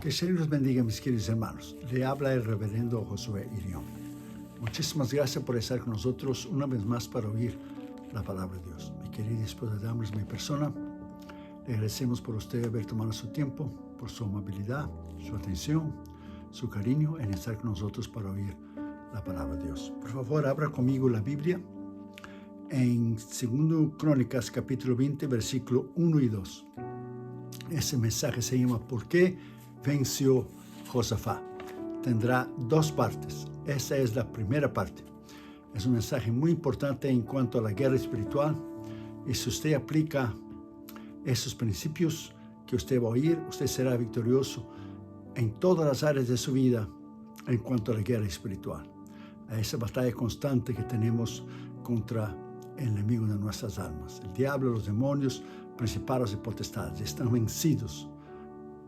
Que el Señor los bendiga, mis queridos hermanos. Le habla el reverendo Josué Irión. Muchísimas gracias por estar con nosotros una vez más para oír la palabra de Dios. Mi querida esposa Damaris, mi persona, le agradecemos por usted haber tomado su tiempo, por su amabilidad, su atención, su cariño en estar con nosotros para oír la palabra de Dios. Por favor, abra conmigo la Biblia en 2 Crónicas, capítulo 20, versículo 1 y 2. Ese mensaje se llama ¿Por qué venció Josafat? Tendrá dos partes. Esta es la primera parte. Es un mensaje muy importante en cuanto a la guerra espiritual. Y si usted aplica esos principios que usted va a oír, usted será victorioso en todas las áreas de su vida en cuanto a la guerra espiritual. A esa batalla constante que tenemos contra el enemigo de nuestras almas. El diablo, los demonios, principados y potestades están vencidos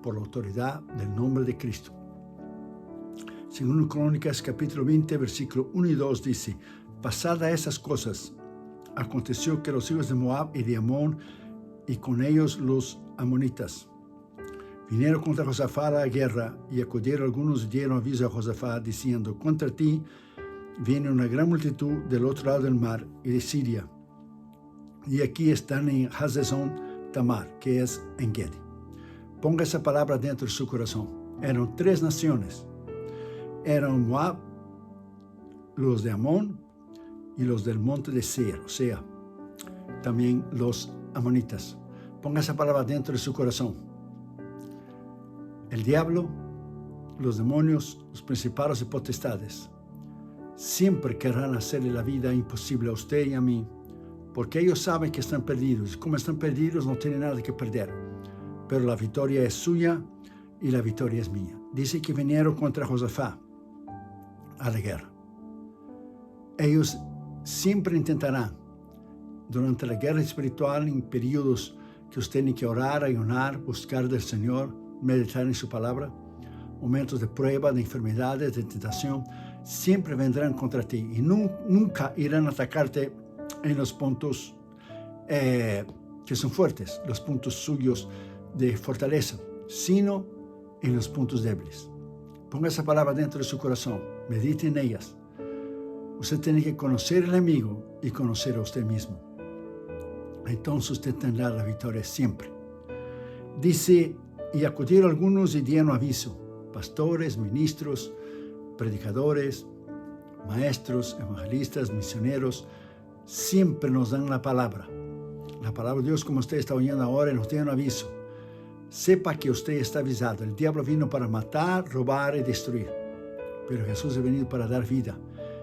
por la autoridad del nombre de Cristo. Según Crónicas capítulo 20, versículo 1 y 2 dice: pasadas esas cosas, aconteció que los hijos de Moab y de Amón, y con ellos los amonitas, vinieron contra Josafat a la guerra, y acudieron algunos y dieron aviso a Josafat, diciendo: contra ti viene una gran multitud del otro lado del mar y de Siria, y aquí están en Hazezón Tamar, que es en Gedi. Ponga esa palabra dentro de su corazón. Eran tres naciones. Eran Moab, los de Amón y los del monte de Seir, o sea, también los amonitas. Ponga esa palabra dentro de su corazón. El diablo, los demonios, los principados y potestades siempre querrán hacerle la vida imposible a usted y a mí, porque ellos saben que están perdidos. Y como están perdidos, no tienen nada que perder. Pero la victoria es suya y la victoria es mía. Dice que vinieron contra Josafat a la guerra. Ellos siempre intentarán, durante la guerra espiritual, en periodos que usted tiene que orar, ayunar, buscar del Señor, meditar en su palabra, momentos de prueba, de enfermedades, de tentación, siempre vendrán contra ti y nunca irán a atacarte en los puntos que son fuertes, los puntos suyos de fortaleza, sino en los puntos débiles. Ponga esa palabra dentro de su corazón, medite en ellas. Usted tiene que conocer al enemigo y conocer a usted mismo. Entonces usted tendrá la victoria siempre. Dice: y acudieron algunos y dieron aviso, pastores, ministros, predicadores, maestros, evangelistas, misioneros, siempre nos dan la palabra. La palabra de Dios, como usted está oyendo ahora, nos tiene un aviso. Sepa que usted está avisado. El diablo vino para matar, robar y destruir. Pero Jesús ha venido para dar vida.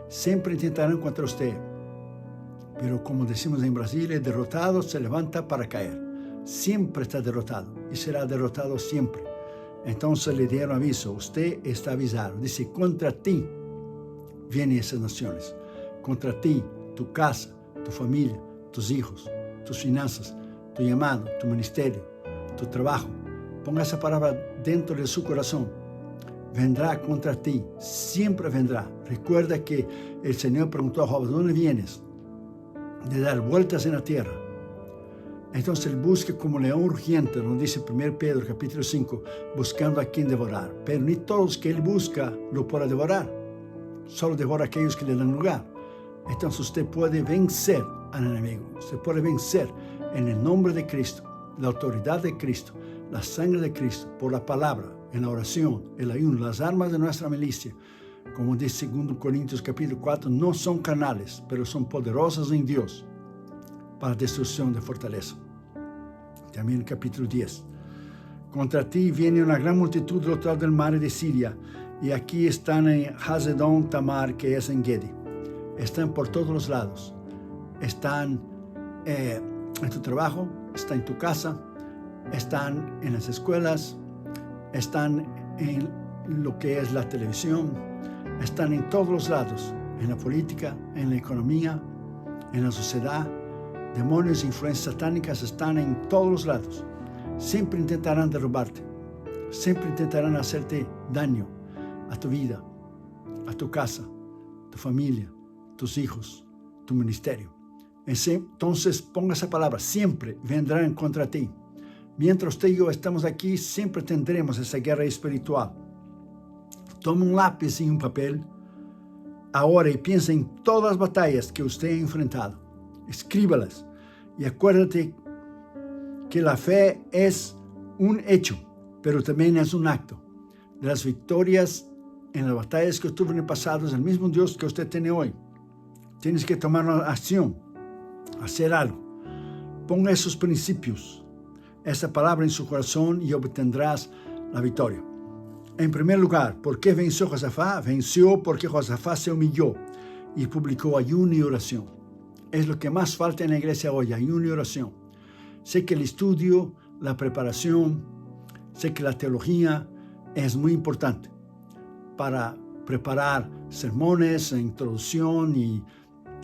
Siempre intentarán contra usted. Pero como decimos en Brasil, el derrotado se levanta para caer. Siempre está derrotado y será derrotado siempre. Entonces le dieron aviso. Usted está avisado. Dice: contra ti vienen esas naciones. Contra ti, tu casa, tu familia, tus hijos, tus finanzas, tu llamado, tu ministerio, tu trabajo. Ponga esa palabra dentro de su corazón. Vendrá contra ti, siempre vendrá. Recuerda que el Señor preguntó a Job: ¿de dónde vienes? De dar vueltas en la tierra. Entonces él busca como león rugiente, nos dice 1 Pedro capítulo 5, buscando a quien devorar. Pero ni todos que él busca lo podrá devorar. Solo devora a aquellos que le dan lugar. Entonces usted puede vencer al enemigo. Usted puede vencer en el nombre de Cristo, la autoridad de Cristo, la sangre de Cristo, por la palabra, en la oración, el ayuno, las armas de nuestra milicia. Como dice 2 Corintios capítulo 4, no son carnales, pero son poderosas en Dios para destrucción de fortaleza. También el capítulo 10. Contra ti viene una gran multitud del otro lado del mar de Siria, y aquí están en Hazedón Tamar, que es en Gedi. Están por todos los lados. Están en tu trabajo, están en tu casa, están en las escuelas, están en lo que es la televisión, están en todos los lados, en la política, en la economía, en la sociedad. Demonios e influencias satánicas están en todos los lados. Siempre intentarán derrubarte, siempre intentarán hacerte daño a tu vida, a tu casa, tu familia, tus hijos, tu ministerio. Entonces ponga esa palabra: siempre vendrán contra ti. Mientras usted y yo estamos aquí, siempre tendremos esa guerra espiritual. Toma un lápiz y un papel ahora y piensa en todas las batallas que usted ha enfrentado. Escríbalas y acuérdate que la fe es un hecho, pero también es un acto. De las victorias en las batallas que tuvo en el pasado es el mismo Dios que usted tiene hoy. Tienes que tomar una acción, hacer algo. Ponga esos principios, esa palabra en su corazón y obtendrás la victoria. En primer lugar, ¿por qué venció Josafat? Venció porque Josafat se humilló y publicó ayuno y oración. Es lo que más falta en la iglesia hoy, ayuno y oración. Sé que el estudio, la preparación, sé que la teología es muy importante para preparar sermones, introducción y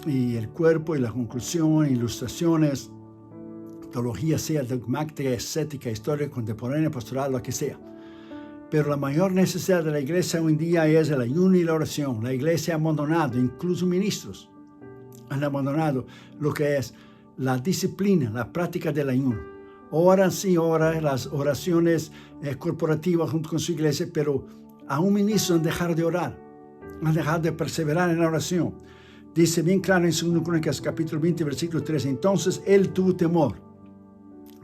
el cuerpo y la conclusión, ilustraciones, teología sea dogmática, escética, historia contemporánea, pastoral, lo que sea. Pero la mayor necesidad de la iglesia hoy en día es el ayuno y la oración. La iglesia ha abandonado, incluso ministros han abandonado lo que es la disciplina, la práctica del ayuno. Oran, sí, oran las oraciones corporativas junto con su iglesia, pero aún ministros han dejado de orar, han dejado de perseverar en la oración. Dice bien claro en 2 Crónicas capítulo 20, versículo 3, entonces él tuvo temor,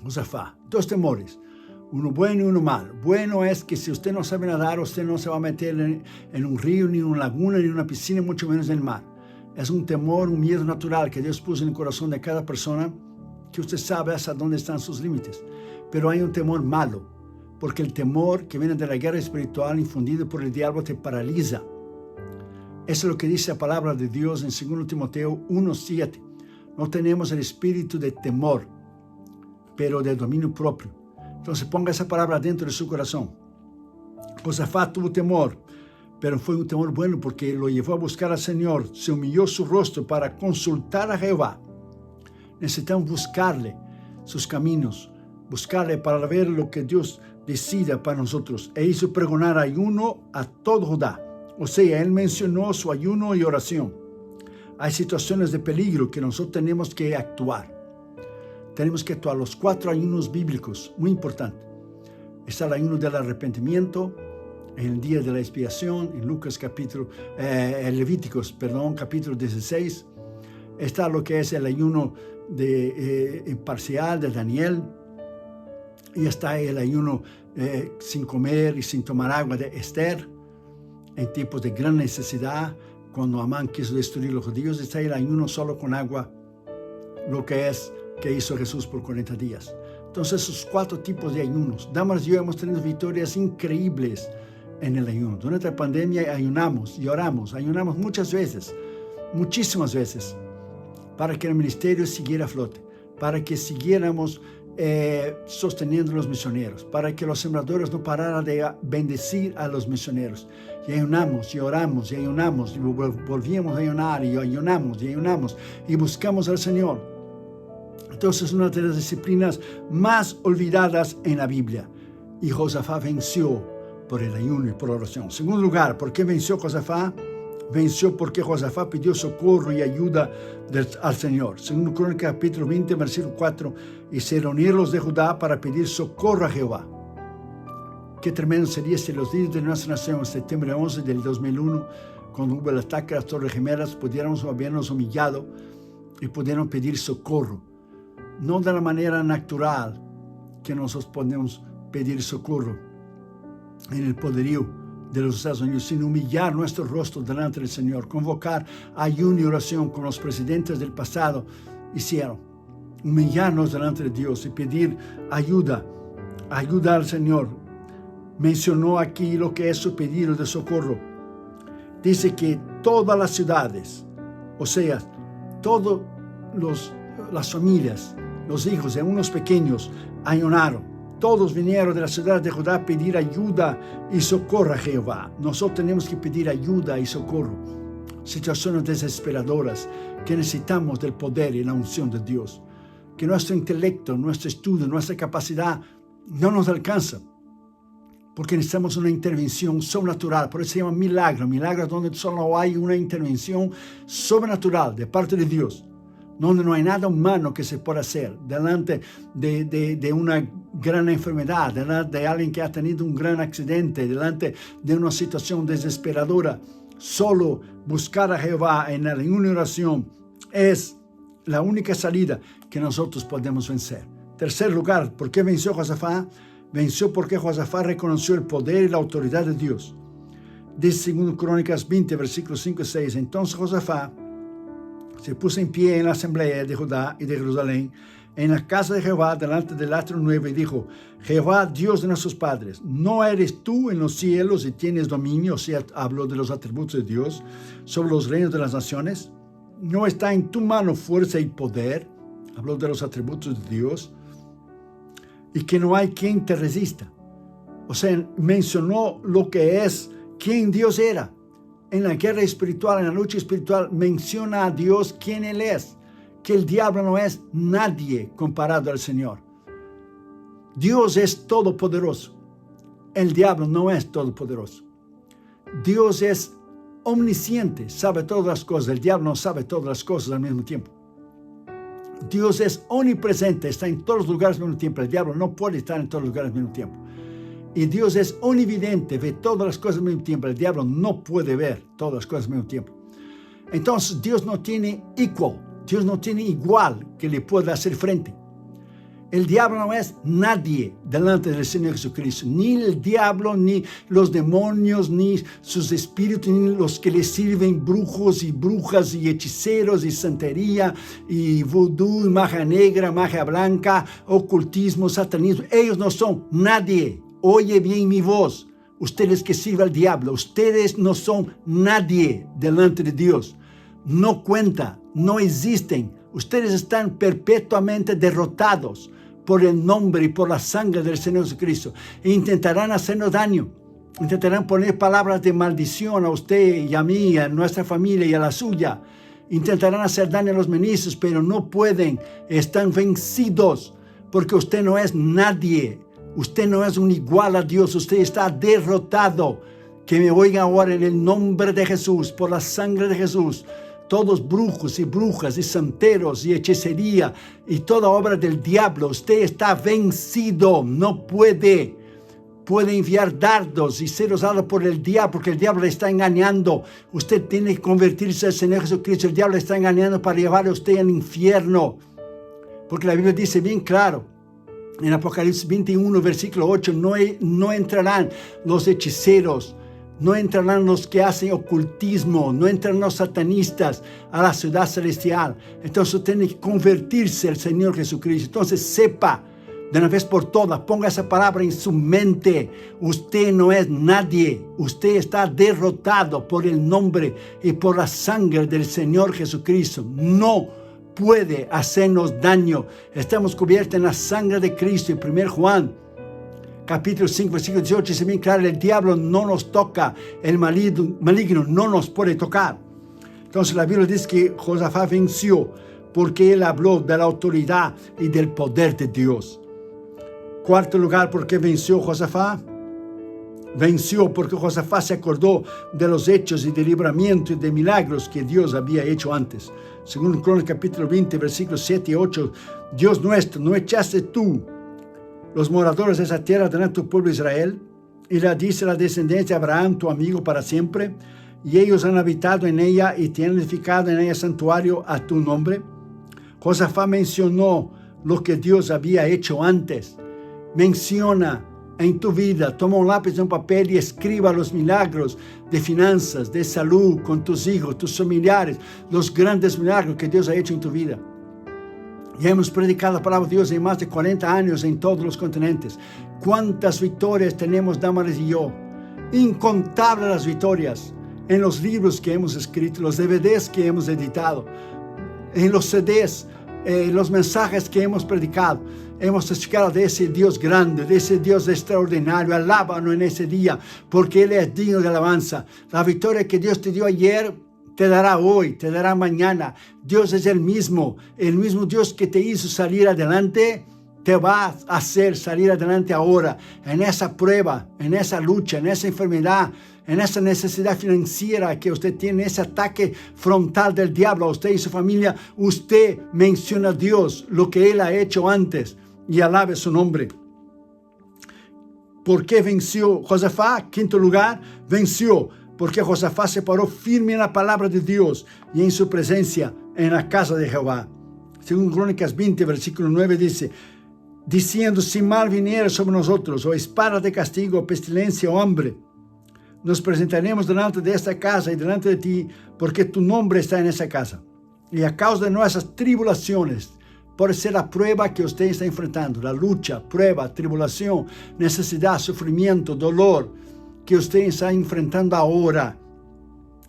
Josafat, dos temores, uno bueno y uno malo. Bueno es que si usted no sabe nadar, usted no se va a meter en un río, ni en una laguna, ni en una piscina, mucho menos en el mar. Es un temor, un miedo natural que Dios puso en el corazón de cada persona, que usted sabe hasta dónde están sus límites. Pero hay un temor malo, porque el temor que viene de la guerra espiritual infundido por el diablo te paraliza. Eso es lo que dice la palabra de Dios en 2 Timoteo 1:7. No tenemos el espíritu de temor, pero de dominio propio. Entonces ponga esa palabra dentro de su corazón. Josafat tuvo temor, pero fue un temor bueno porque lo llevó a buscar al Señor. Se humilló su rostro para consultar a Jehová. Necesitamos buscarle sus caminos, buscarle para ver lo que Dios decida para nosotros. E hizo pregonar ayuno a todo Judá. O sea, él mencionó su ayuno y oración. Hay situaciones de peligro que nosotros tenemos que actuar. Tenemos que actuar los 4 ayunos bíblicos, muy importante. Está el ayuno del arrepentimiento, en el día de la expiación, en Levíticos, capítulo 16. Está lo que es el ayuno parcial de Daniel. Y está el ayuno sin comer y sin tomar agua de Esther, en tiempos de gran necesidad, cuando Amán quiso destruir a los judíos. Está el ayuno solo con agua, lo que hizo Jesús por 40 días. Entonces, esos 4 tipos de ayunos. Damas y yo hemos tenido victorias increíbles en el ayuno. Durante la pandemia ayunamos y oramos. Ayunamos muchas veces, muchísimas veces, para que el ministerio siguiera a flote, para que siguiéramos sosteniendo a los misioneros, para que los sembradores no pararan de bendecir a los misioneros. Y ayunamos y oramos y ayunamos y volvíamos a ayunar y ayunamos y ayunamos y buscamos al Señor. Entonces, una de las disciplinas más olvidadas en la Biblia. Y Josafat venció por el ayuno y por la oración. En segundo lugar, ¿por qué venció Josafat? Venció porque Josafat pidió socorro y ayuda al Señor. Según Crónicas capítulo 20, versículo 4, y se reunieron los de Judá para pedir socorro a Jehová. Qué tremendo sería si los líderes de nuestra nación en septiembre 11 del 2001, cuando hubo el ataque a las Torres Gemelas, pudiéramos habernos humillado y pudieron pedir socorro. No de la manera natural que nosotros podemos pedir socorro en el poderío de los Estados Unidos, sino humillar nuestro rostro delante del Señor, convocar ayuno y oración como los presidentes del pasado hicieron, humillarnos delante de Dios y pedir ayuda al Señor. Mencionó aquí lo que es su pedido de socorro. Dice que todas las ciudades, o sea, todas las familias, los hijos de unos pequeños ayunaron. Todos vinieron de la ciudad de Judá a pedir ayuda y socorro a Jehová. Nosotros tenemos que pedir ayuda y socorro. Situaciones desesperadoras que necesitamos del poder y la unción de Dios. Que nuestro intelecto, nuestro estudio, nuestra capacidad no nos alcanza. Porque necesitamos una intervención sobrenatural. Por eso se llama milagro. Milagro donde solo hay una intervención sobrenatural de parte de Dios. Donde no hay nada humano que se pueda hacer delante de gran enfermedad, delante de alguien que ha tenido un gran accidente, delante de una situación desesperadora. Solo buscar a Jehová en una oración es la única salida que nosotros podemos vencer. Tercer lugar, ¿por qué venció Josafat? Venció porque Josafat reconoció el poder y la autoridad de Dios. Dice 2 Crónicas 20, versículos 5 y 6. Entonces Josafat se puso en pie en la asamblea de Judá y de Jerusalén, en la casa de Jehová, delante del atrio nuevo, y dijo: Jehová, Dios de nuestros padres, ¿no eres tú en los cielos y tienes dominio? O sea, habló de los atributos de Dios sobre los reinos de las naciones. ¿No está en tu mano fuerza y poder? Habló de los atributos de Dios. Y que no hay quien te resista. O sea, mencionó lo que es, quién Dios era. En la guerra espiritual, en la lucha espiritual, menciona a Dios quién Él es. Que el diablo no es nadie comparado al Señor. Dios es todopoderoso. El diablo no es todopoderoso. Dios es omnisciente, sabe todas las cosas. El diablo no sabe todas las cosas al mismo tiempo. Dios es omnipresente, está en todos los lugares al mismo tiempo. El diablo no puede estar en todos los lugares al mismo tiempo. Y Dios es omnividente, ve todas las cosas al mismo tiempo. El diablo no puede ver todas las cosas al mismo tiempo. Entonces Dios no tiene Dios no tiene igual que le pueda hacer frente. El diablo no es nadie delante del Señor Jesucristo. Ni el diablo, ni los demonios, ni sus espíritus, ni los que le sirven, brujos y brujas y hechiceros y santería y vudú y magia negra, magia blanca, ocultismo, satanismo. Ellos no son nadie. Oye bien mi voz. Ustedes que sirven al diablo, ustedes no son nadie delante de Dios. No cuenta, no existen. Ustedes están perpetuamente derrotados por el nombre y por la sangre del Señor Jesucristo. E intentarán hacernos daño. Intentarán poner palabras de maldición a usted y a mí, a nuestra familia y a la suya. Intentarán hacer daño a los ministros, pero no pueden. Están vencidos porque usted no es nadie. Usted no es un igual a Dios. Usted está derrotado. Que me oigan ahora en el nombre de Jesús, por la sangre de Jesús. Todos brujos y brujas y santeros y hechicería y toda obra del diablo. Usted está vencido. No puede enviar dardos y ser usado por el diablo, porque el diablo le está engañando. Usted tiene que convertirse al Señor Jesucristo. El diablo le está engañando para llevarle a usted al infierno. Porque la Biblia dice bien claro, en Apocalipsis 21, versículo 8, no entrarán los hechiceros, no entrarán los que hacen ocultismo, no entrarán los satanistas a la ciudad celestial. Entonces usted tiene que convertirse al Señor Jesucristo. Entonces sepa de una vez por todas, ponga esa palabra en su mente. Usted no es nadie. Usted está derrotado por el nombre y por la sangre del Señor Jesucristo. No puede hacernos daño. Estamos cubiertos en la sangre de Cristo. En 1 Juan capítulo 5, versículo 18, dice bien claro, el diablo no nos toca, el maligno no nos puede tocar. Entonces la Biblia dice que Josafat venció porque él habló de la autoridad y del poder de Dios. Cuarto lugar, ¿por qué venció Josafat? Venció porque Josafat se acordó de los hechos y de libramiento y de milagros que Dios había hecho antes. Según Crónicas capítulo 20, versículos 7 y 8, Dios nuestro, ¿no echaste tú los moradores de esa tierra delante de tu pueblo Israel? Y la dice la descendencia de Abraham, tu amigo para siempre, y ellos han habitado en ella y tienen edificado en ella santuario a tu nombre. Josafat mencionó lo que Dios había hecho antes. Menciona en tu vida, toma un lápiz y un papel y escriba los milagros de finanzas, de salud, con tus hijos, tus familiares, los grandes milagros que Dios ha hecho en tu vida. Ya hemos predicado la palabra de Dios en más de 40 años en todos los continentes. ¿Cuántas victorias tenemos, Damaris y yo? Incontables las victorias en los libros que hemos escrito, los DVDs que hemos editado, en los CDs, los mensajes que hemos predicado. Hemos testificado de ese Dios grande, de ese Dios extraordinario. Alábanos en ese día, porque Él es digno de alabanza. La victoria que Dios te dio ayer, te dará hoy, te dará mañana. Dios es el mismo Dios que te hizo salir adelante, te va a hacer salir adelante ahora, en esa prueba, en esa lucha, en esa enfermedad, en esa necesidad financiera que usted tiene, ese ataque frontal del diablo a usted y su familia. Usted menciona a Dios, lo que Él ha hecho antes, y alabe su nombre. ¿Por qué venció Josafat? Quinto lugar, venció porque Josafat se paró firme en la palabra de Dios y en su presencia en la casa de Jehová. Según Crónicas 20, versículo 9 dice, diciendo, si mal viniera sobre nosotros, o espada de castigo, o pestilencia, o hambre, nos presentaremos delante de esta casa y delante de ti, porque tu nombre está en esa casa. Y a causa de nuestras tribulaciones, por ser la prueba que usted está enfrentando, la lucha, prueba, tribulación, necesidad, sufrimiento, dolor, que usted está enfrentando ahora.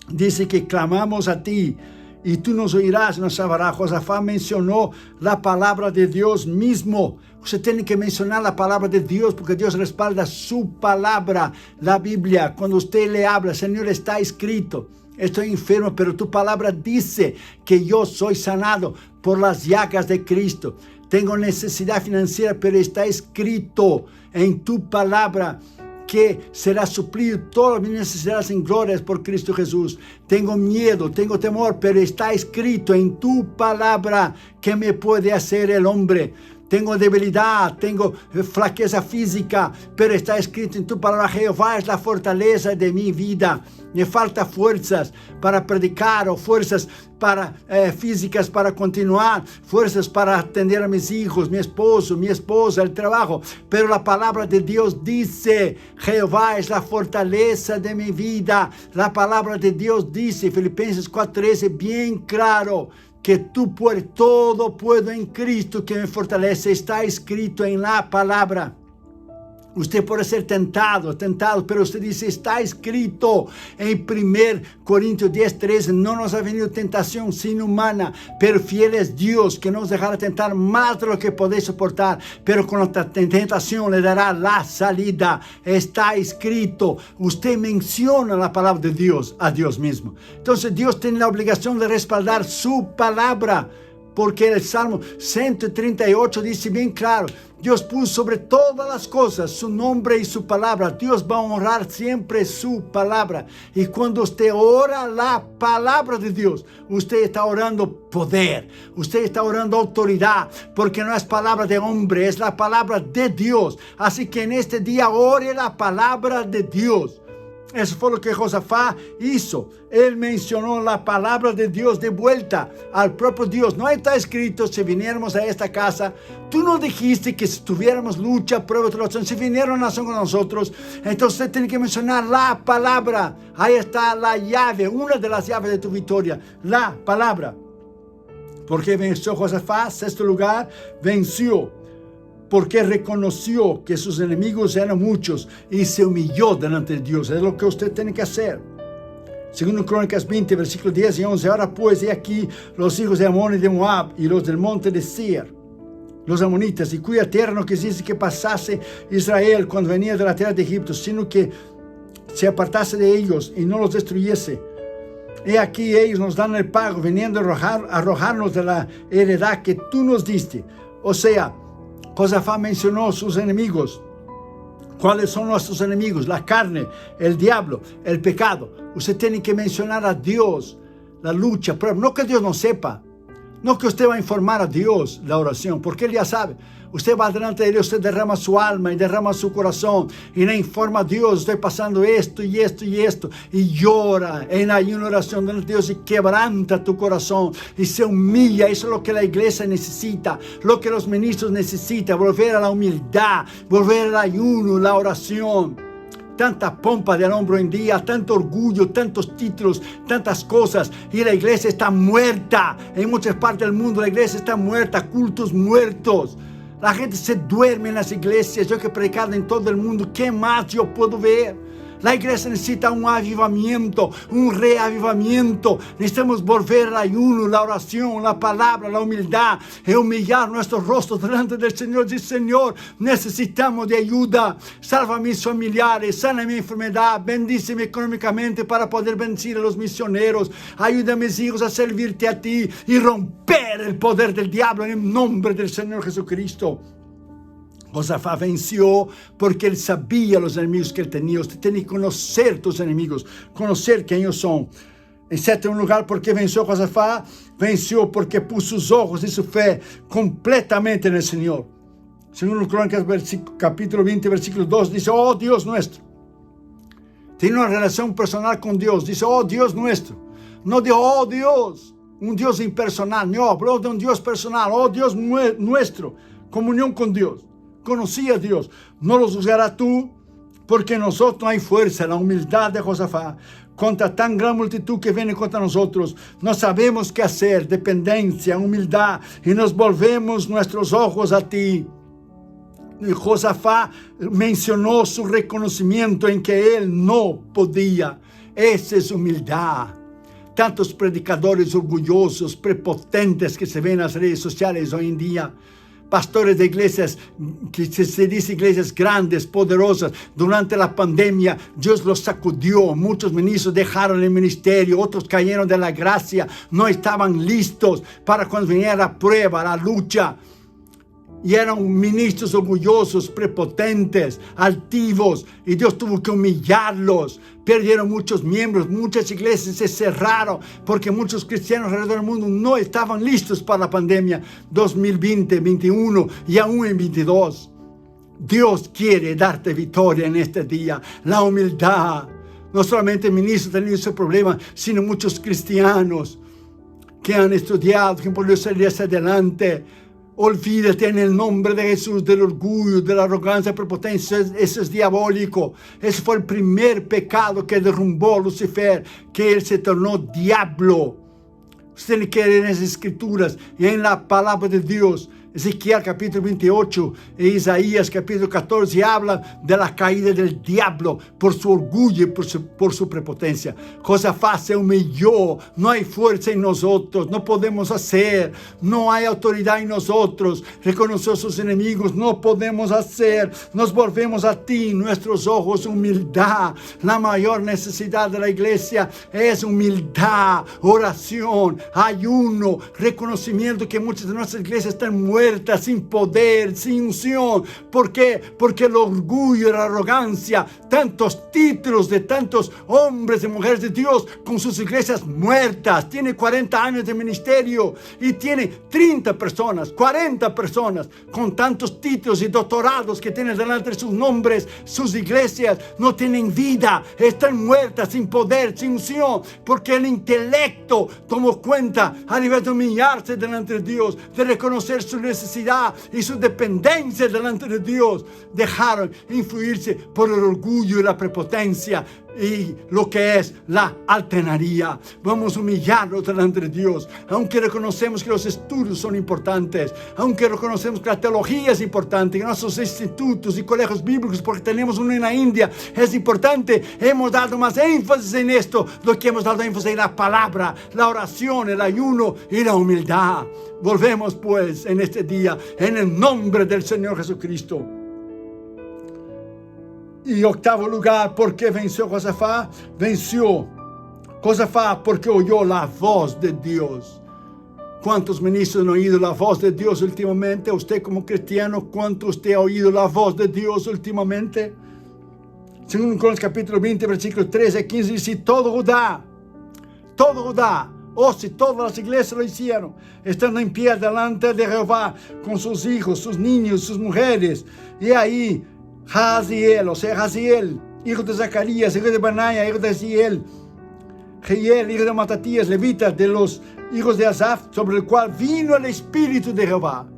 Dice que clamamos a ti, y tú nos oirás y nos salvarás. Josafat mencionó la palabra de Dios mismo. Usted tiene que mencionar la palabra de Dios porque Dios respalda su palabra, la Biblia. Cuando usted le habla, Señor, está escrito, estoy enfermo, pero tu palabra dice que yo soy sanado por las llagas de Cristo. Tengo necesidad financiera, pero está escrito en tu palabra que será suplido todas mis necesidades en glorias por Cristo Jesús. Tengo miedo, tengo temor, pero está escrito en tu palabra que me puede hacer el hombre. Tengo debilidad, tengo flaqueza física, pero está escrito en tu palabra, Jehová es la fortaleza de mi vida. Me falta fuerzas para predicar o fuerzas físicas para continuar, fuerzas para atender a mis hijos, mi esposo, mi esposa, el trabajo. Pero la palabra de Dios dice, Jehová es la fortaleza de mi vida. La palabra de Dios dice, Filipenses 4:13, bien claro, que tú puedes, todo puedo en Cristo que me fortalece. Está escrito en la palabra. Usted puede ser tentado, pero usted dice, está escrito en 1 Corintios 10:13, no nos ha venido tentación sino humana, pero fiel es Dios que no nos dejará tentar más de lo que podéis soportar, pero con la tentación le dará la salida. Está escrito. Usted menciona la palabra de Dios a Dios mismo. Entonces Dios tiene la obligación de respaldar su palabra, porque el Salmo 138 dice bien claro, Dios puso sobre todas las cosas su nombre y su palabra. Dios va a honrar siempre su palabra. Y cuando usted ora la palabra de Dios, usted está orando poder, usted está orando autoridad, porque no es palabra de hombre, es la palabra de Dios. Así que en este día ore la palabra de Dios. Eso fue lo que Josafat hizo. Él mencionó la palabra de Dios de vuelta al propio Dios. No está escrito, si viniéramos a esta casa, tú no dijiste que si tuviéramos lucha, prueba, tribulación, si vinieron a nación con nosotros. Entonces usted tiene que mencionar la palabra. Ahí está la llave, una de las llaves de tu victoria, la palabra. Porque venció Josafat, sexto lugar, venció porque reconoció que sus enemigos eran muchos y se humilló delante de Dios. Es lo que usted tiene que hacer. Segundo Crónicas 20, versículos 10 y 11. Ahora pues, he aquí los hijos de Amón y de Moab y los del monte de Seir, los amonitas, y cuya tierra no quisiese que pasase Israel cuando venía de la tierra de Egipto, sino que se apartase de ellos y no los destruyese. He aquí ellos nos dan el pago, viniendo a arrojarnos de la heredad que tú nos diste. O sea, Josafat mencionó sus enemigos. ¿Cuáles son nuestros enemigos? La carne, el diablo, el pecado. Usted tiene que mencionar a Dios, la lucha, pero no que Dios no sepa. No que usted va a informar a Dios la oración, porque Él ya sabe. Usted va delante de Dios, usted derrama su alma y derrama su corazón y le informa a Dios, estoy pasando esto y esto y esto, y llora en ayuno, oración delante de Dios y quebranta tu corazón y se humilla. Eso es lo que la iglesia necesita, lo que los ministros necesitan, volver a la humildad, volver al ayuno, la oración. Tanta pompa del hombro en día, tanto orgullo, tantos títulos, tantas cosas, y la iglesia está muerta. En muchas partes del mundo la iglesia está muerta, cultos muertos. La gente se duerme en las iglesias. Yo que he predicado en todo el mundo, ¿qué más yo puedo ver? La iglesia necesita un avivamiento, un reavivamiento. Necesitamos volver al ayuno, la oración, la palabra, la humildad, y humillar nuestros rostros delante del Señor. Dice, Señor, necesitamos de ayuda. Salva a mis familiares, sana mi enfermedad, bendíceme económicamente para poder vencer a los misioneros. Ayuda a mis hijos a servirte a ti y romper el poder del diablo en el nombre del Señor Jesucristo. Josafat venció porque él sabía los enemigos que él tenía. Usted tiene que conocer tus enemigos, conocer quién ellos son. En séptimo lugar, ¿por qué venció Josafat? Venció porque puso sus ojos y su fe completamente en el Señor. Segundo Crónicas, capítulo 20, versículo 2, dice, oh Dios nuestro. Tiene una relación personal con Dios. Dice, oh Dios nuestro. No dijo, oh Dios, un Dios impersonal. No, habló de un Dios personal. Oh Dios nuestro. Comunión con Dios. Conocía a Dios. No los juzgará tú, porque en nosotros no hay fuerza. La humildad de Josafat contra tan gran multitud que viene contra nosotros. No sabemos qué hacer. Dependencia, humildad. Y nos volvemos nuestros ojos a ti. Y Josafat mencionó su reconocimiento en que él no podía. Esa es humildad. Tantos predicadores orgullosos, prepotentes que se ven en las redes sociales hoy en día. Pastores de iglesias, que se dice iglesias grandes, poderosas. Durante la pandemia, Dios los sacudió. Muchos ministros dejaron el ministerio, otros cayeron de la gracia. No estaban listos para cuando viniera la prueba, la lucha. Y eran ministros orgullosos, prepotentes, altivos. Y Dios tuvo que humillarlos. Perdieron muchos miembros. Muchas iglesias se cerraron porque muchos cristianos alrededor del mundo no estaban listos para la pandemia 2020, 2021 y aún en 2022. Dios quiere darte victoria en este día. La humildad. No solamente ministros han tenido ese problema, sino muchos cristianos que han estudiado, que han podido salir hacia adelante. Olvídate en el nombre de Jesús del orgullo, de la arrogancia, prepotencia. Eso es diabólico. Ese fue el primer pecado que derrumbó a Lucifer, que él se tornó diablo. Usted tiene que leer en las escrituras y en la palabra de Dios. Ezequiel capítulo 28 e Isaías capítulo 14 hablan de la caída del diablo por su orgullo y por su prepotencia. Josafat se humilló. No hay fuerza en nosotros, no podemos hacer, no hay autoridad en nosotros. Reconoció a sus enemigos, no podemos hacer. Nos volvemos a ti, nuestros ojos, humildad. La mayor necesidad de la iglesia es humildad, oración, ayuno, reconocimiento que muchas de nuestras iglesias están muertas, sin poder, sin unción. ¿Por qué? Porque el orgullo y la arrogancia, tantos títulos de tantos hombres y mujeres de Dios con sus iglesias muertas. Tiene 40 años de ministerio y tiene 30 personas, 40 personas con tantos títulos y doctorados que tienen delante de sus nombres. Sus iglesias no tienen vida, están muertas, sin poder, sin unción, porque el intelecto tomó cuenta a nivel de humillarse delante de Dios, de reconocer su necesidad y su dependencia delante de Dios. Dejaron influirse por el orgullo y la prepotencia y lo que es la altanería. Vamos a humillarnos delante de Dios, aunque reconocemos que los estudios son importantes, aunque reconocemos que la teología es importante, que nuestros institutos y colegios bíblicos, porque tenemos uno en la India, es importante. Hemos dado más énfasis en esto do que hemos dado énfasis en la palabra, la oración, el ayuno y la humildad. Volvemos pues en este día en el nombre del Señor Jesucristo. Y octavo lugar, ¿por qué venció Josafat? Venció Josafat porque oyó la voz de Dios. ¿Cuántos ministros han oído la voz de Dios últimamente? Usted como cristiano, ¿cuánto usted ha oído la voz de Dios últimamente? Segundo Crónicas capítulo 20, versículos 13 a 15, dice, todo Judá, si todas las iglesias lo hicieron, estando en pie delante de Jehová, con sus hijos, sus niños, sus mujeres, y ahí, Jaziel, hijo de Zacarías, hijo de Benaya, hijo de Ziel, Jehiel, hijo de Matatías, levitas de los hijos de Asaf, sobre el cual vino el Espíritu de Jehová.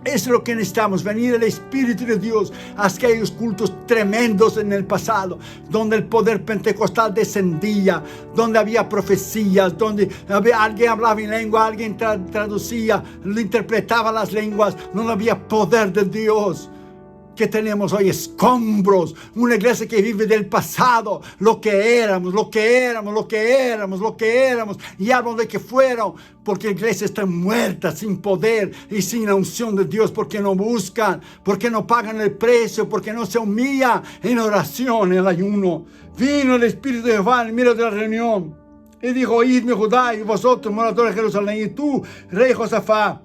Eso es lo que necesitamos, venir el Espíritu de Dios a aquellos cultos tremendos en el pasado, donde el poder pentecostal descendía, donde había profecías, donde alguien hablaba en lengua, alguien traducía, lo interpretaba las lenguas, no había poder de Dios. Que tenemos hoy escombros, una iglesia que vive del pasado, lo que éramos, y hablan de que fueron, porque iglesias están muertas, sin poder y sin la unción de Dios, porque no buscan, porque no pagan el precio, porque no se humillan en oración, en el ayuno. Vino el Espíritu de Jehová en medio de la reunión y dijo, oídme Judá y vosotros moradores de Jerusalén, y tú, rey Josafat,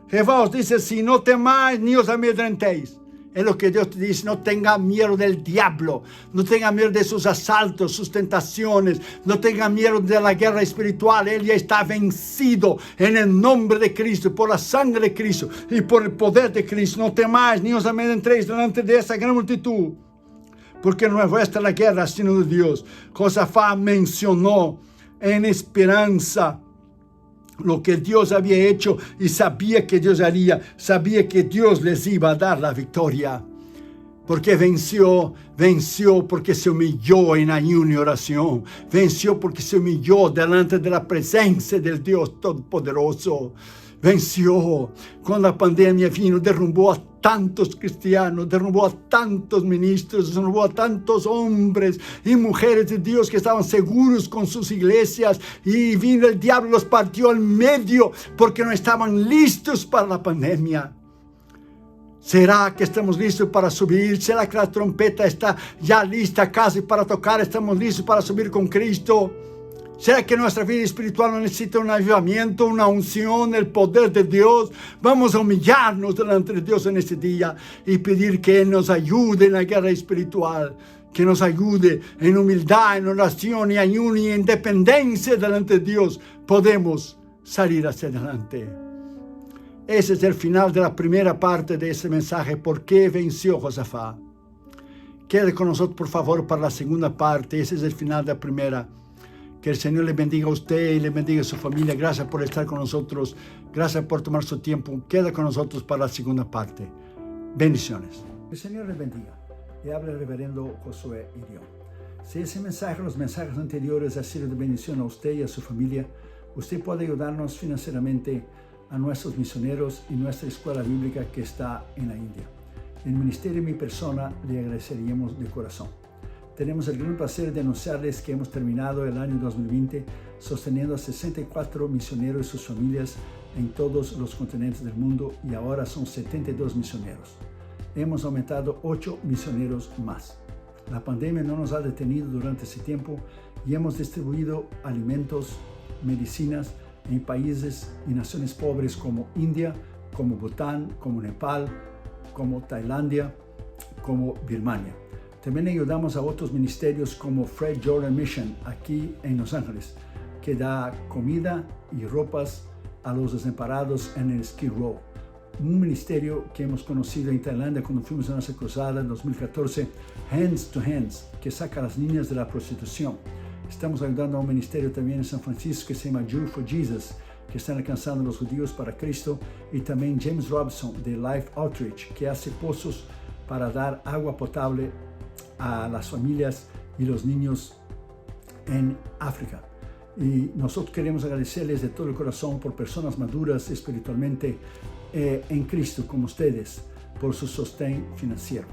Jehová os dice, si no temáis ni os amedrentéis. Es lo que Dios te dice, no tenga miedo del diablo, no tenga miedo de sus asaltos, sus tentaciones, no tenga miedo de la guerra espiritual. Él ya está vencido en el nombre de Cristo, por la sangre de Cristo y por el poder de Cristo. No temáis ni os amedrentéis delante de esta gran multitud, porque no es vuestra la guerra, sino de Dios. Josafat mencionó en esperanza lo que Dios había hecho y sabía que Dios haría, sabía que Dios les iba a dar la victoria. Porque venció porque se humilló en ayuno y oración. Venció porque se humilló delante de la presencia del Dios Todopoderoso. Venció. Cuando la pandemia vino, derrumbó a tantos cristianos, derrumbó a tantos ministros, derrumbó a tantos hombres y mujeres de Dios que estaban seguros con sus iglesias, y vino el diablo, los partió al medio porque no estaban listos para la pandemia. ¿Será que estamos listos para subir? ¿Será que la trompeta está ya lista casi para tocar? ¿Estamos listos para subir con Cristo? ¿Será que nuestra vida espiritual no necesita un avivamiento, una unción, el poder de Dios? Vamos a humillarnos delante de Dios en este día y pedir que Él nos ayude en la guerra espiritual, que nos ayude en humildad, en oración y ayuno y en dependencia delante de Dios. Podemos salir hacia adelante. Ese es el final de la primera parte de ese mensaje. ¿Por qué venció Josafat? Quede con nosotros, por favor, para la segunda parte. Ese es el final de la primera. Que el Señor le bendiga a usted y le bendiga a su familia. Gracias por estar con nosotros. Gracias por tomar su tiempo. Queda con nosotros para la segunda parte. Bendiciones. El Señor le bendiga. Le habla el reverendo Josué Irión. Si ese mensaje, los mensajes anteriores, ha sido de bendición a usted y a su familia, usted puede ayudarnos financieramente a nuestros misioneros y nuestra escuela bíblica que está en la India. En el ministerio y mi persona le agradeceríamos de corazón. Tenemos el gran placer de anunciarles que hemos terminado el año 2020 sosteniendo a 64 misioneros y sus familias en todos los continentes del mundo, y ahora son 72 misioneros. Hemos aumentado 8 misioneros más. La pandemia no nos ha detenido durante ese tiempo y hemos distribuido alimentos, medicinas en países y naciones pobres como India, como Bután, como Nepal, como Tailandia, como Birmania. También ayudamos a otros ministerios como Fred Jordan Mission aquí en Los Ángeles, que da comida y ropas a los desamparados en el Skid Row. Un ministerio que hemos conocido en Tailandia cuando fuimos a nuestra cruzada en 2014, Hands to Hands, que saca a las niñas de la prostitución. Estamos ayudando a un ministerio también en San Francisco que se llama Jew for Jesus, que están alcanzando a los judíos para Cristo, y también James Robson de Life Outreach, que hace pozos para dar agua potable a las familias y los niños en África. Y nosotros queremos agradecerles de todo el corazón por personas maduras espiritualmente en Cristo como ustedes, por su sostén financiero.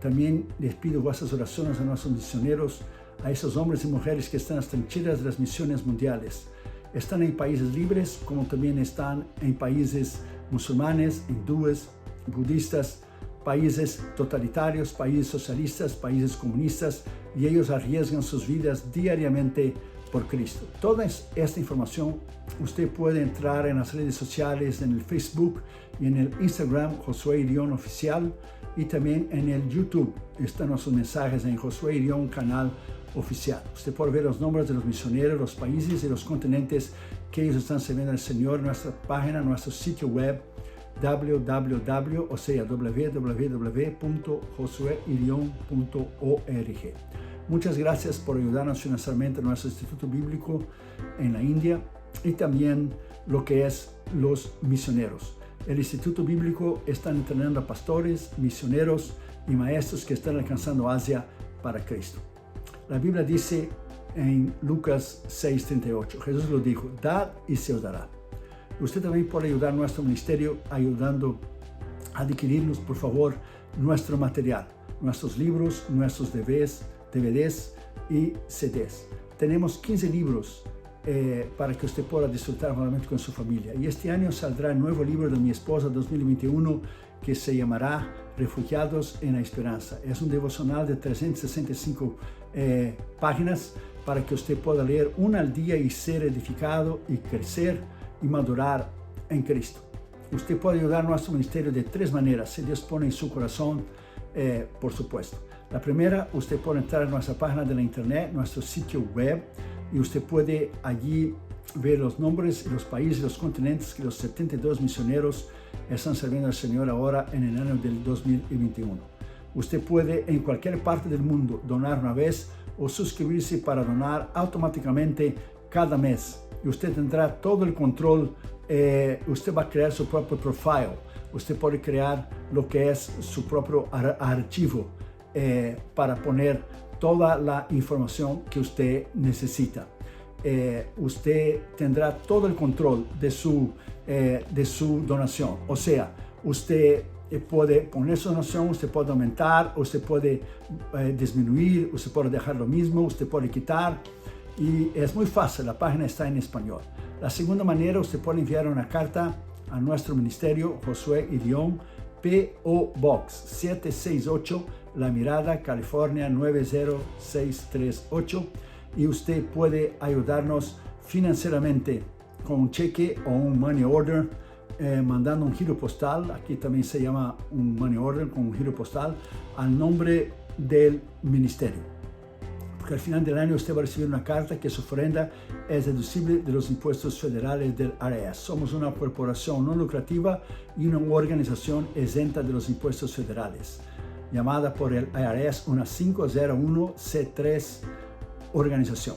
También les pido vuestras oraciones a nuestros misioneros, a esos hombres y mujeres que están en las trincheras de las misiones mundiales. Están en países libres, como también están en países musulmanes, hindúes, budistas, países totalitarios, países socialistas, países comunistas, y ellos arriesgan sus vidas diariamente por Cristo. Toda esta información usted puede entrar en las redes sociales, en el Facebook y en el Instagram Josué Irión Oficial, y también en el YouTube están nuestros mensajes en Josué Irión Canal Oficial. Usted puede ver los nombres de los misioneros, los países y los continentes que ellos están sirviendo al Señor en nuestra página, en nuestro sitio web www.josueirion.org. Muchas gracias por ayudarnos financieramente en nuestro Instituto Bíblico en la India y también lo que es los misioneros. El Instituto Bíblico está entrenando a pastores, misioneros y maestros que están alcanzando Asia para Cristo. La Biblia dice en Lucas 6:38, Jesús lo dijo: dad y se os dará. Usted también puede ayudar a nuestro ministerio ayudando a adquirirnos, por favor, nuestro material, nuestros libros, nuestros DVDs y CDs. Tenemos 15 libros para que usted pueda disfrutar nuevamente con su familia. Y este año saldrá el nuevo libro de mi esposa 2021 que se llamará Refugiados en la Esperanza. Es un devocional de 365 páginas para que usted pueda leer una al día y ser edificado y crecer y madurar en Cristo. usted puede ayudar a nuestro ministerio de 3 maneras, si Dios pone en su corazón, por supuesto. La primera, usted puede entrar a nuestra página de la internet, nuestro sitio web, y usted puede allí ver los nombres, los países, los continentes que los 72 misioneros están sirviendo al Señor ahora en el año del 2021. Usted puede en cualquier parte del mundo donar una vez o suscribirse para donar automáticamente cada mes. Y usted tendrá todo el control. Usted va a crear su propio profile. Usted puede crear lo que es su propio archivo para poner toda la información que usted necesita. Usted tendrá todo el control de su donación. O sea, usted puede poner su donación, usted puede aumentar, usted puede disminuir, usted puede dejar lo mismo, usted puede quitar. Y es muy fácil, la página está en español. La segunda manera, usted puede enviar una carta a nuestro ministerio, Josué y Dion, P.O. Box 768, La Mirada, California 90638. Y usted puede ayudarnos financieramente con un cheque o un money order, mandando un giro postal. Aquí también se llama un money order con un giro postal al nombre del ministerio. Porque al final del año usted va a recibir una carta que su ofrenda es deducible de los impuestos federales del IRS. Somos una corporación no lucrativa y una organización exenta de los impuestos federales, llamada por el IRS una 501c3 organización.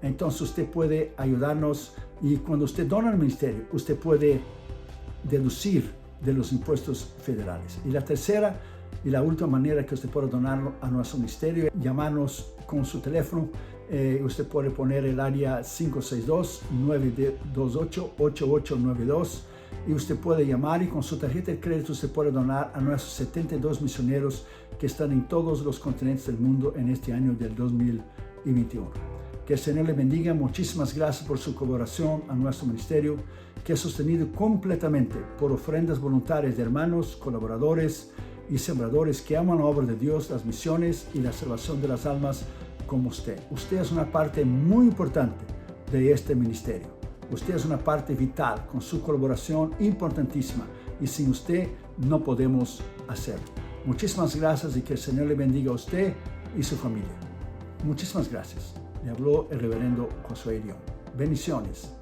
Entonces usted puede ayudarnos, y cuando usted dona al ministerio, usted puede deducir de los impuestos federales. Y la tercera y la última manera que usted puede donar a nuestro ministerio, llamarnos con su teléfono. Usted puede poner el área 562-928-8892 y usted puede llamar, y con su tarjeta de crédito usted puede donar a nuestros 72 misioneros que están en todos los continentes del mundo en este año del 2021. Que el Señor le bendiga. Muchísimas gracias por su colaboración a nuestro ministerio, que es sostenido completamente por ofrendas voluntarias de hermanos, colaboradores y sembradores que aman la obra de Dios, las misiones y la salvación de las almas como usted. Usted es una parte muy importante de este ministerio. Usted es una parte vital con su colaboración importantísima, y sin usted no podemos hacerlo. Muchísimas gracias, y que el Señor le bendiga a usted y su familia. Muchísimas gracias. Le habló el reverendo Josué Dion. Bendiciones.